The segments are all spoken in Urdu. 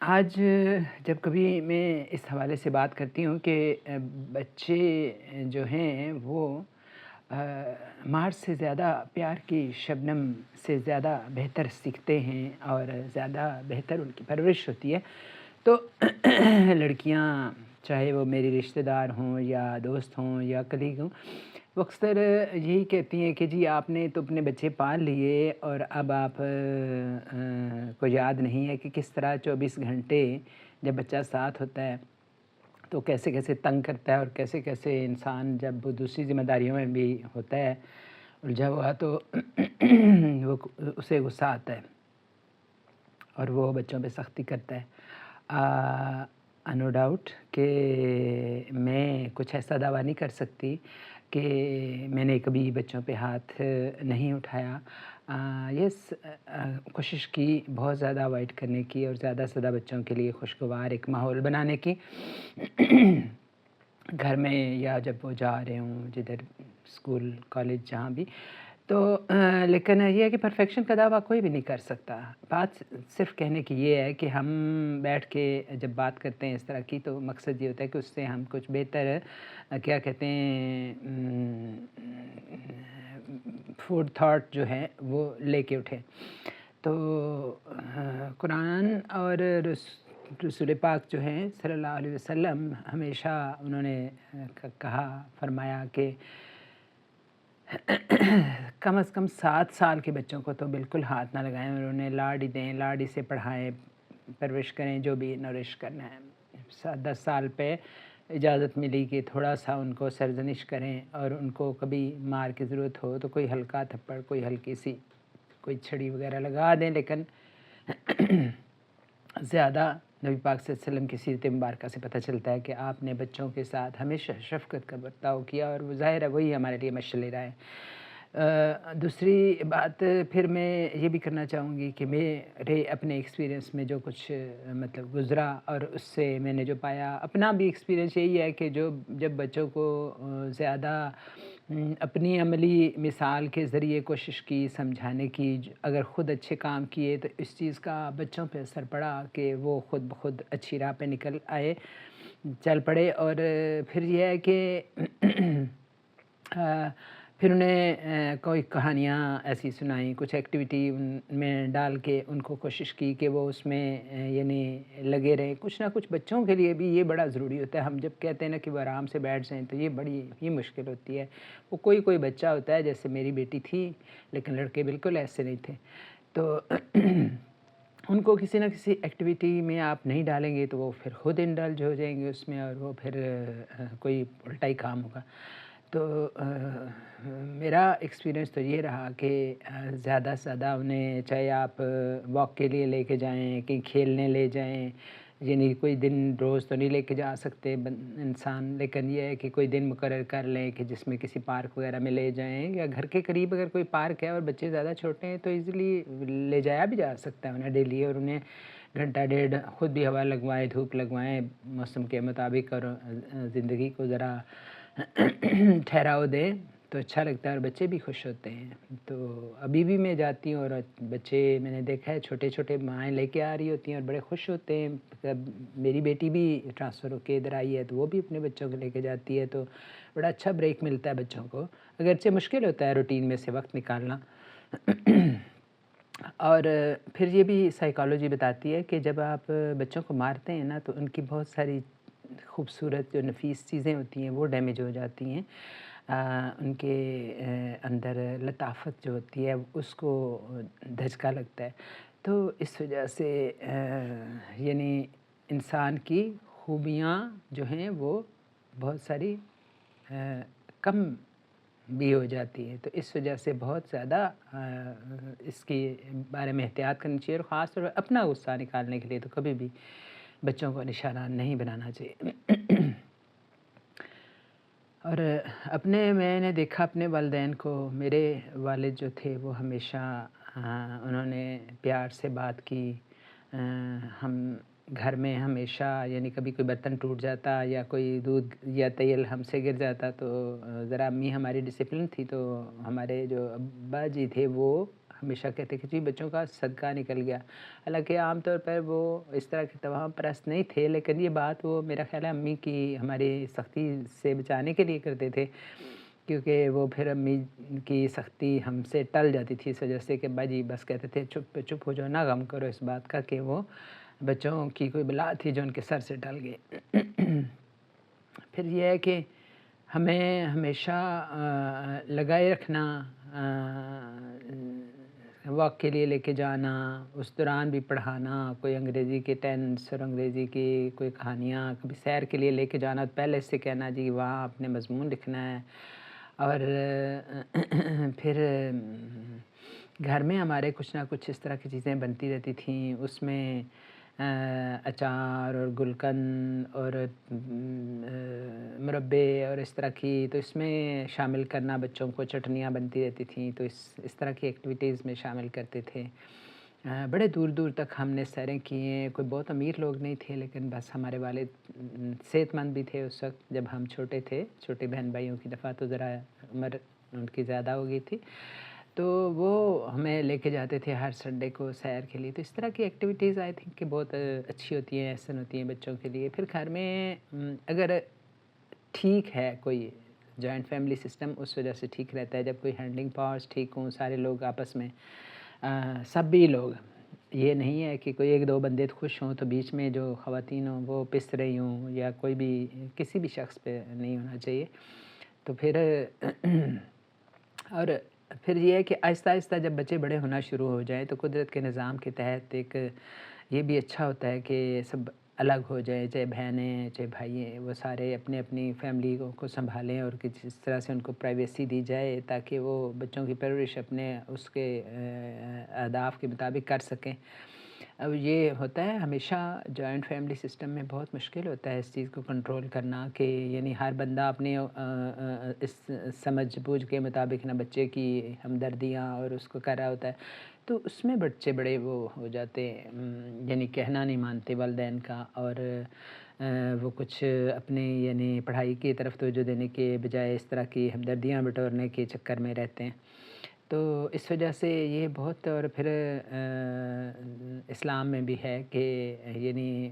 آج جب کبھی میں اس حوالے سے بات کرتی ہوں کہ بچے جو ہیں وہ آ، مار سے زیادہ پیار کی شبنم سے زیادہ بہتر سیکھتے ہیں اور زیادہ بہتر ان کی پرورش ہوتی ہے، تو لڑکیاں چاہے وہ میری رشتہ دار ہوں یا دوست ہوں یا کلیگ ہوں، وہ اکثر یہی کہتی ہیں کہ جی آپ نے تو اپنے بچے پال لیے اور اب آپ کو یاد نہیں ہے کہ کس طرح 24 گھنٹے جب بچہ ساتھ ہوتا ہے تو کیسے کیسے تنگ کرتا ہے، اور کیسے کیسے انسان جب وہ دوسری ذمہ داریوں میں بھی ہوتا ہے الجھا ہوا تو وہ اسے غصہ آتا ہے اور وہ بچوں پہ سختی کرتا ہے۔ نو ڈاؤٹ کہ میں کچھ ایسا دعویٰ نہیں کر سکتی کہ میں نے کبھی بچوں پہ ہاتھ نہیں اٹھایا۔ یس، کوشش کی بہت زیادہ اوائڈ کرنے کی اور زیادہ سے زیادہ بچوں کے لیے خوشگوار ایک ماحول بنانے کی، گھر میں یا جب وہ جا رہے ہوں جدھر اسکول کالج جہاں بھی، تو لیکن یہ ہے کہ پرفیکشن کا دعویٰ کوئی بھی نہیں کر سکتا۔ بات صرف کہنے کی یہ ہے کہ ہم بیٹھ کے جب بات کرتے ہیں اس طرح کی تو مقصد یہ ہوتا ہے کہ اس سے ہم کچھ بہتر کیا کہتے ہیں فوڈ تھاٹ جو ہے وہ لے کے اٹھیں۔ تو قرآن اور رسول پاک جو ہیں صلی اللہ علیہ وسلم ہمیشہ انہوں نے کہا فرمایا کہ کم از کم 7 سال کے بچوں کو تو بالکل ہاتھ نہ لگائیں، اور انہیں لاڈی دیں، لاڈی سے پڑھائیں، پرورش کریں، جو بھی نورش کرنا ہے۔ 10 سال پہ اجازت ملی کہ تھوڑا سا ان کو سرزنش کریں، اور ان کو کبھی مار کی ضرورت ہو تو کوئی ہلکا تھپڑ، کوئی ہلکی سی کوئی چھڑی وغیرہ لگا دیں، لیکن زیادہ نبی پاک صلی اللہ علیہ وسلم کی سیرت مبارکہ سے پتہ چلتا ہے کہ آپ نے بچوں کے ساتھ ہمیشہ شفقت کا برتاؤ کیا، اور وہ ظاہر ہے وہی ہمارے لیے مشعل راہ ہے۔ دوسری بات پھر میں یہ بھی کرنا چاہوں گی کہ میرے اپنے ایکسپیرینس میں جو کچھ مطلب گزرا اور اس سے میں نے جو پایا، اپنا بھی ایکسپیرینس یہی ہے کہ جب بچوں کو زیادہ اپنی عملی مثال کے ذریعے کوشش کی سمجھانے کی، اگر خود اچھے کام کیے تو اس چیز کا بچوں پہ اثر پڑا کہ وہ خود بخود اچھی راہ پہ نکل آئے، چل پڑے۔ اور پھر یہ ہے کہ پھر انہیں کوئی کہانیاں ایسی سنائیں، کچھ ایکٹیویٹی ان میں ڈال کے ان کو کوشش کی کہ وہ اس میں یعنی لگے رہیں، کچھ نہ کچھ بچوں کے لیے بھی یہ بڑا ضروری ہوتا ہے۔ ہم جب کہتے ہیں نا کہ وہ آرام سے بیٹھ جائیں تو یہ بڑی ہی مشکل ہوتی ہے۔ وہ کوئی بچہ ہوتا ہے، جیسے میری بیٹی تھی، لیکن لڑکے بالکل ایسے نہیں تھے، تو ان کو کسی نہ کسی ایکٹیویٹی میں آپ نہیں ڈالیں گے تو وہ پھر خود انڈلج ہو جائیں گے اس میں، اور وہ پھر کوئی الٹا ہی کام ہوگا۔ تو میرا ایکسپیرینس تو یہ رہا کہ زیادہ سے زیادہ انہیں چاہے آپ واک کے لیے لے کے جائیں، کہیں کھیلنے لے جائیں، یعنی کوئی دن روز تو نہیں لے کے جا سکتے انسان، لیکن یہ ہے کہ کوئی دن مقرر کر لیں کہ جس میں کسی پارک وغیرہ میں لے جائیں، یا گھر کے قریب اگر کوئی پارک ہے اور بچے زیادہ چھوٹے ہیں تو ایزیلی لے جایا بھی جا سکتا ہے انہیں ڈیلی، اور انہیں گھنٹہ ڈیڑھ خود بھی ہوا لگوائیں، دھوپ لگوائیں موسم کے مطابق، اور زندگی کو ذرا ٹھہراؤ دیں تو اچھا لگتا ہے اور بچے بھی خوش ہوتے ہیں۔ تو ابھی بھی میں جاتی ہوں اور بچے میں نے دیکھا ہے چھوٹے چھوٹے مائیں لے کے آ رہی ہوتی ہیں اور بڑے خوش ہوتے ہیں۔ اب میری بیٹی بھی ٹرانسفر ہو کے ادھر آئی ہے تو وہ بھی اپنے بچوں کو لے کے جاتی ہے، تو بڑا اچھا بریک ملتا ہے بچوں کو، اگرچہ مشکل ہوتا ہے روٹین میں سے وقت نکالنا۔ اور پھر یہ بھی سائیکالوجی بتاتی ہے کہ جب آپ بچوں کو مارتے ہیں نا تو ان کی بہت ساری خوبصورت جو نفیس چیزیں ہوتی ہیں وہ ڈیمیج ہو جاتی ہیں، ان کے اندر لطافت جو ہوتی ہے اس کو دھچکا لگتا ہے، تو اس وجہ سے یعنی انسان کی خوبیاں جو ہیں وہ بہت ساری کم بھی ہو جاتی ہے، تو اس وجہ سے بہت زیادہ اس کے بارے میں احتیاط کرنی چاہیے، اور خاص طور پر اپنا غصہ نکالنے کے لیے تو کبھی بھی بچوں کو نشانہ نہیں بنانا چاہیے۔ اور میں نے دیکھا اپنے والدین کو، میرے والد جو تھے وہ ہمیشہ انہوں نے پیار سے بات کی، ہم گھر میں ہمیشہ یعنی کبھی کوئی برتن ٹوٹ جاتا یا کوئی دودھ یا تیل ہم سے گر جاتا تو ذرا امی ہماری ڈسپلن تھی، تو ہمارے جو ابا جی تھے وہ ہمیشہ کہتے کہ جی بچوں کا صدقہ نکل گیا، حالانکہ عام طور پر وہ اس طرح کے تمام پرست نہیں تھے، لیکن یہ بات وہ میرا خیال ہے امی کی ہماری سختی سے بچانے کے لیے کرتے تھے، کیونکہ وہ پھر امی کی سختی ہم سے ٹل جاتی تھی اس وجہ سے کہ ابا جی بس کہتے تھے چپ چپ ہو جاؤ، نہ غم کرو اس بات کا کہ وہ بچوں کی کوئی بلا تھی جو ان کے سر سے ٹل گئے۔ پھر یہ ہے کہ ہمیں ہمیشہ لگائے رکھنا، واک کے لیے لے کے جانا، اس دوران بھی پڑھانا، کوئی انگریزی کے ٹینس اور انگریزی کی کوئی کہانیاں، کبھی سیر کے لیے لے کے جانا، پہلے سے کہنا جی وہاں اپنے مضمون لکھنا ہے، اور پھر گھر میں ہمارے کچھ نہ کچھ اس طرح کی چیزیں بنتی رہتی تھیں، اس میں اچار اور گلقند اور مربے اور اس طرح کی، تو اس میں شامل کرنا بچوں کو، چٹنیاں بنتی رہتی تھیں تو اس طرح کی ایکٹیویٹیز میں شامل کرتے تھے۔ بڑے دور دور تک ہم نے سیریں کی ہیں، کوئی بہت امیر لوگ نہیں تھے لیکن بس ہمارے والد صحت مند بھی تھے اس وقت جب ہم چھوٹے تھے، چھوٹے بہن بھائیوں کی دفعہ تو ذرا عمر ان کی زیادہ ہو گئی تھی، تو وہ ہمیں لے کے جاتے تھے ہر سنڈے کو سیر کے لیے، تو اس طرح کی ایکٹیویٹیز آئی تھنک کہ بہت اچھی ہوتی ہیں، احسن ہوتی ہیں بچوں کے لیے۔ پھر گھر میں اگر ٹھیک ہے کوئی جوائنٹ فیملی سسٹم اس وجہ سے ٹھیک رہتا ہے جب کوئی ہینڈلنگ پاورز ٹھیک ہوں، سارے لوگ آپس میں سبھی لوگ، یہ نہیں ہے کہ کوئی ایک دو بندے خوش ہوں تو بیچ میں جو خواتین ہوں وہ پس رہی ہوں، یا کوئی بھی کسی بھی شخص پہ نہیں ہونا چاہیے۔ تو پھر اور پھر یہ ہے کہ آہستہ آہستہ جب بچے بڑے ہونا شروع ہو جائیں تو قدرت کے نظام کے تحت ایک یہ بھی اچھا ہوتا ہے کہ سب الگ ہو جائیں، چاہے بہنیں چاہے بھائی ہیں، وہ سارے اپنے اپنی فیملی کو سنبھالیں اور جس طرح سے ان کو پرائیویسی دی جائے تاکہ وہ بچوں کی پرورش اپنے اس کے اہداف کے مطابق کر سکیں۔ اب یہ ہوتا ہے ہمیشہ جوائنٹ فیملی سسٹم میں بہت مشکل ہوتا ہے اس چیز کو کنٹرول کرنا، کہ یعنی ہر بندہ اپنے اس سمجھ بوجھ کے مطابق نہ بچے کی ہمدردیاں اور اس کو کر رہا ہوتا ہے، تو اس میں بچے بڑے وہ ہو جاتے ہیں، یعنی کہنا نہیں مانتے والدین کا، اور وہ کچھ اپنے یعنی پڑھائی کی طرف توجہ دینے کے بجائے اس طرح کی ہمدردیاں بٹورنے کے چکر میں رہتے ہیں۔ تو اس وجہ سے یہ بہت، اور پھر اسلام میں بھی ہے کہ یعنی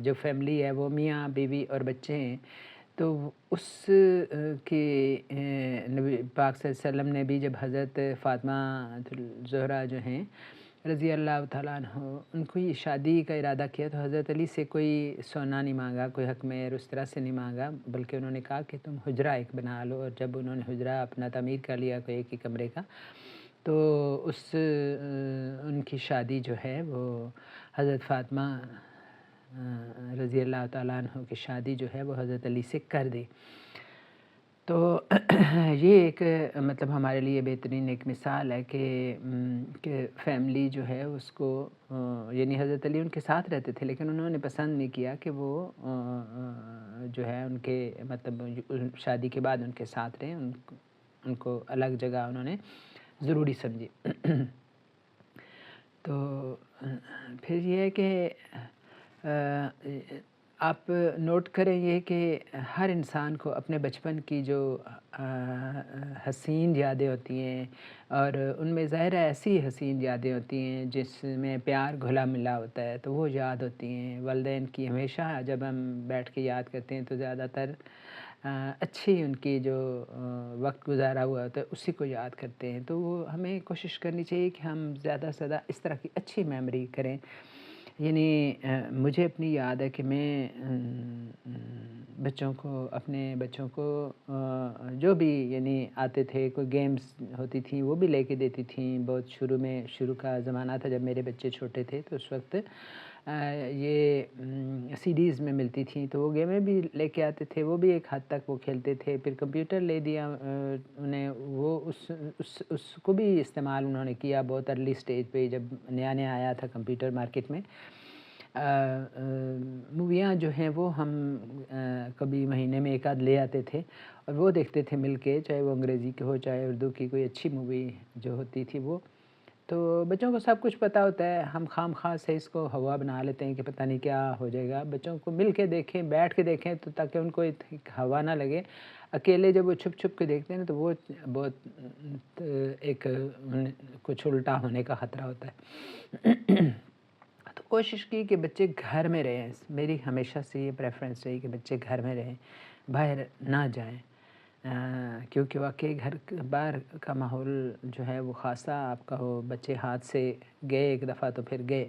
جو فیملی ہے وہ میاں بیوی اور بچے ہیں، تو اس کی نبی پاک صلی اللہ علیہ وسلم نے بھی جب حضرت فاطمہ الزہرا جو ہیں رضی اللہ تعالیٰ عنہ ان کو یہ شادی کا ارادہ کیا تو حضرت علی سے کوئی سونا نہیں مانگا، کوئی حق مہر اس طرح سے نہیں مانگا، بلکہ انہوں نے کہا کہ تم حجرہ ایک بنا لو، اور جب انہوں نے حجرہ اپنا تعمیر کر لیا کوئی ایک ہی کمرے کا، تو ان کی شادی جو ہے وہ حضرت فاطمہ رضی اللہ تعالیٰ عنہ کی شادی جو ہے وہ حضرت علی سے کر دی۔ تو یہ ایک مطلب ہمارے لیے بہترین ایک مثال ہے کہ فیملی جو ہے اس کو یعنی حضرت علی ان کے ساتھ رہتے تھے لیکن انہوں نے پسند نہیں کیا کہ وہ جو ہے ان کے مطلب شادی کے بعد ان کے ساتھ رہیں، ان کو الگ جگہ انہوں نے ضروری سمجھی۔ تو پھر یہ ہے کہ آپ نوٹ کریں یہ کہ ہر انسان کو اپنے بچپن کی جو حسین یادیں ہوتی ہیں، اور ان میں ظاہر ہے ایسی حسین یادیں ہوتی ہیں جس میں پیار گھلا ملا ہوتا ہے، تو وہ یاد ہوتی ہیں والدین کی۔ ہمیشہ جب ہم بیٹھ کے یاد کرتے ہیں تو زیادہ تر اچھی ان کی جو وقت گزارا ہوا ہوتا ہے اسی کو یاد کرتے ہیں، تو وہ ہمیں کوشش کرنی چاہیے کہ ہم زیادہ سے زیادہ اس طرح کی اچھی میموری کریں۔ یعنی مجھے اپنی یاد ہے کہ میں اپنے بچوں کو جو بھی یعنی آتے تھے، کوئی گیمز ہوتی تھیں وہ بھی لے کے دیتی تھیں، بہت شروع کا زمانہ تھا جب میرے بچے چھوٹے تھے تو اس وقت یہ سی ڈیز میں ملتی تھیں تو وہ گیمیں بھی لے کے آتے تھے، وہ بھی ایک حد تک وہ کھیلتے تھے۔ پھر کمپیوٹر لے دیا انہیں، وہ اس کو بھی استعمال انہوں نے کیا بہت ارلی سٹیج پہ جب نیا نیا آیا تھا کمپیوٹر مارکیٹ میں۔ موویاں جو ہیں وہ ہم کبھی مہینے میں ایک آدھ لے آتے تھے اور وہ دیکھتے تھے مل کے، چاہے وہ انگریزی کی ہو چاہے اردو کی کوئی اچھی مووی جو ہوتی تھی وہ، تو بچوں کو سب کچھ پتہ ہوتا ہے، ہم خام خواہ سے اس کو ہوا بنا لیتے ہیں کہ پتہ نہیں کیا ہو جائے گا۔ بچوں کو مل کے دیکھیں، بیٹھ کے دیکھیں تو تاکہ ان کو ایک ہوا نہ لگے۔ اکیلے جب وہ چھپ چھپ کے دیکھتے ہیں نا تو وہ بہت ایک کچھ الٹا ہونے کا خطرہ ہوتا ہے۔ تو کوشش کی کہ بچے گھر میں رہیں، میری ہمیشہ سے یہ پریفرنس رہی کہ بچے گھر میں رہیں، باہر نہ جائیں، کیونکہ واقعی گھر باہر کا ماحول جو ہے وہ خاصا آپ کا ہو، بچے ہاتھ سے گئے ایک دفعہ تو پھر گئے،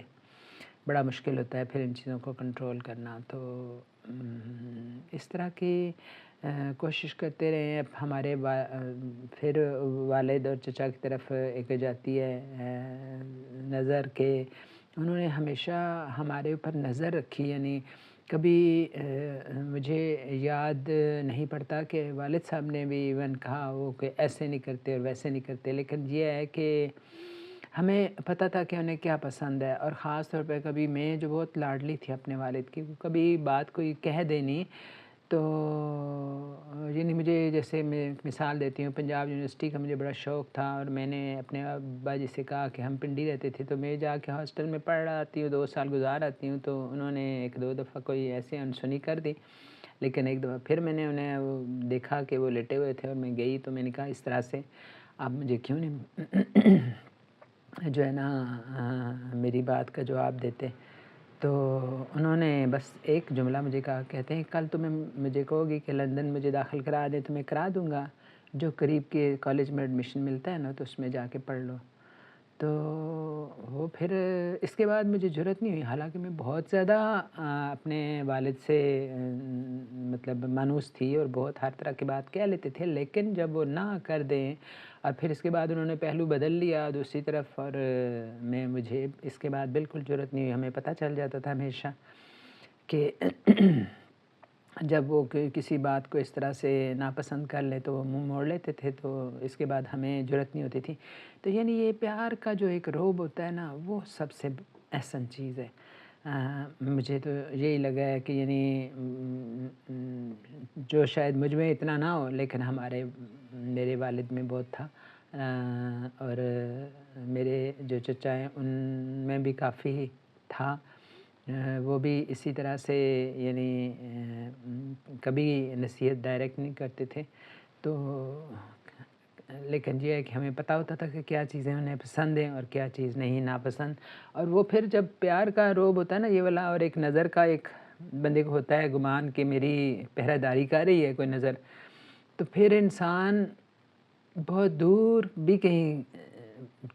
بڑا مشکل ہوتا ہے پھر ان چیزوں کو کنٹرول کرنا۔ تو اس طرح کی کوشش کرتے رہے۔ اب ہمارے پھر والد اور چچا کی طرف ایک جاتی ہے نظر کہ انہوں نے ہمیشہ ہمارے اوپر نظر رکھی، یعنی کبھی مجھے یاد نہیں پڑتا کہ والد صاحب نے بھی ایون کہا وہ کہ ایسے نہیں کرتے اور ویسے نہیں کرتے، لیکن یہ ہے کہ ہمیں پتہ تھا کہ انہیں کیا پسند ہے، اور خاص طور پہ کبھی میں جو بہت لاڈلی تھی اپنے والد کی، کبھی بات کوئی کہہ دینی تو یعنی مجھے، جیسے میں مثال دیتی ہوں، پنجاب یونیورسٹی کا مجھے بڑا شوق تھا اور میں نے اپنے ابا جی سے کہا کہ ہم پنڈی رہتے تھے تو میں جا کے ہاسٹل میں پڑھ آتی ہوں، 2 سال گزار آتی ہوں، تو انہوں نے 1-2 دفعہ کوئی ایسے انسنی کر دی، لیکن ایک دفعہ پھر میں نے انہیں دیکھا کہ وہ لیٹے ہوئے تھے اور میں گئی تو میں نے کہا اس طرح سے آپ مجھے کیوں نہیں جو ہے نا میری بات کا جواب دیتے۔ تو انہوں نے بس ایک جملہ مجھے کہا، کہتے ہیں کل تمہیں مجھے کہو گی کہ لندن مجھے داخل کرا دیں تو میں کرا دوں گا، جو قریب کے کالج میں ایڈمیشن ملتا ہے نا تو اس میں جا کے پڑھ لو۔ تو وہ پھر اس کے بعد مجھے جرأت نہیں ہوئی، حالانکہ میں بہت زیادہ اپنے والد سے مطلب مانوس تھی اور بہت ہر طرح کی بات کہہ لیتے تھے، لیکن جب وہ نہ کر دیں اور پھر اس کے بعد انہوں نے پہلو بدل لیا دوسری طرف، اور مجھے اس کے بعد بالکل جرأت نہیں ہوئی۔ ہمیں پتہ چل جاتا تھا ہمیشہ کہ جب وہ کسی بات کو اس طرح سے ناپسند کر لیں تو وہ منہ موڑ لیتے تھے، تو اس کے بعد ہمیں جرأت نہیں ہوتی تھی۔ تو یعنی یہ پیار کا جو ایک رعب ہوتا ہے نا وہ سب سے احسن چیز ہے۔ مجھے تو یہی لگا ہے کہ یعنی جو شاید مجھ میں اتنا نہ ہو لیکن میرے والد میں بہت تھا، اور میرے جو چچا ہیں ان میں بھی کافی تھا۔ وہ بھی اسی طرح سے یعنی کبھی نصیحت ڈائریکٹ نہیں کرتے تھے، تو لیکن یہ ہے کہ ہمیں پتہ ہوتا تھا کہ کیا چیزیں انہیں پسند ہیں اور کیا چیز نہیں ناپسند۔ اور وہ پھر جب پیار کا رعب ہوتا ہے نا یہ والا، اور ایک نظر کا ایک بندے کو ہوتا ہے گمان کہ میری پہرہ داری کر رہی ہے کوئی نظر، تو پھر انسان بہت دور بھی کہیں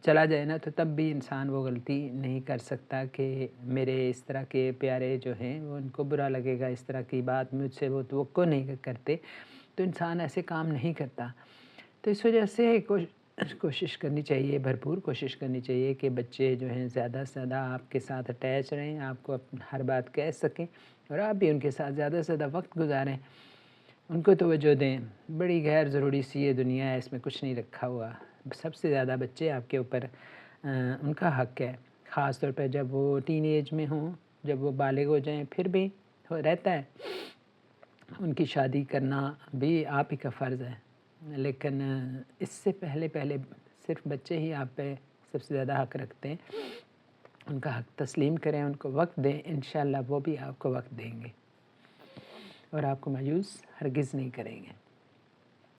چلا جائے نا تو تب بھی انسان وہ غلطی نہیں کر سکتا کہ میرے اس طرح کے پیارے جو ہیں وہ ان کو برا لگے گا، اس طرح کی بات مجھ سے وہ توقع نہیں کرتے، تو انسان ایسے کام نہیں کرتا۔ تو اس وجہ سے کوشش کرنی چاہیے، بھرپور کوشش کرنی چاہیے کہ بچے جو ہیں زیادہ سے زیادہ آپ کے ساتھ اٹیچ رہیں، آپ کو ہر بات کہہ سکیں، اور آپ بھی ان کے ساتھ زیادہ سے زیادہ وقت گزاریں، ان کو توجہ دیں۔ بڑی غیر ضروری سی یہ دنیا ہے، اس میں کچھ نہیں رکھا ہوا، سب سے زیادہ بچے آپ کے اوپر ان کا حق ہے، خاص طور پہ جب وہ ٹین ایج میں ہوں، جب وہ بالغ ہو جائیں پھر بھی رہتا ہے، ان کی شادی کرنا بھی آپ ہی کا فرض ہے، لیکن اس سے پہلے صرف بچے ہی آپ پہ سب سے زیادہ حق رکھتے ہیں۔ ان کا حق تسلیم کریں، ان کو وقت دیں، انشاءاللہ وہ بھی آپ کو وقت دیں گے اور آپ کو مایوس ہرگز نہیں کریں گے۔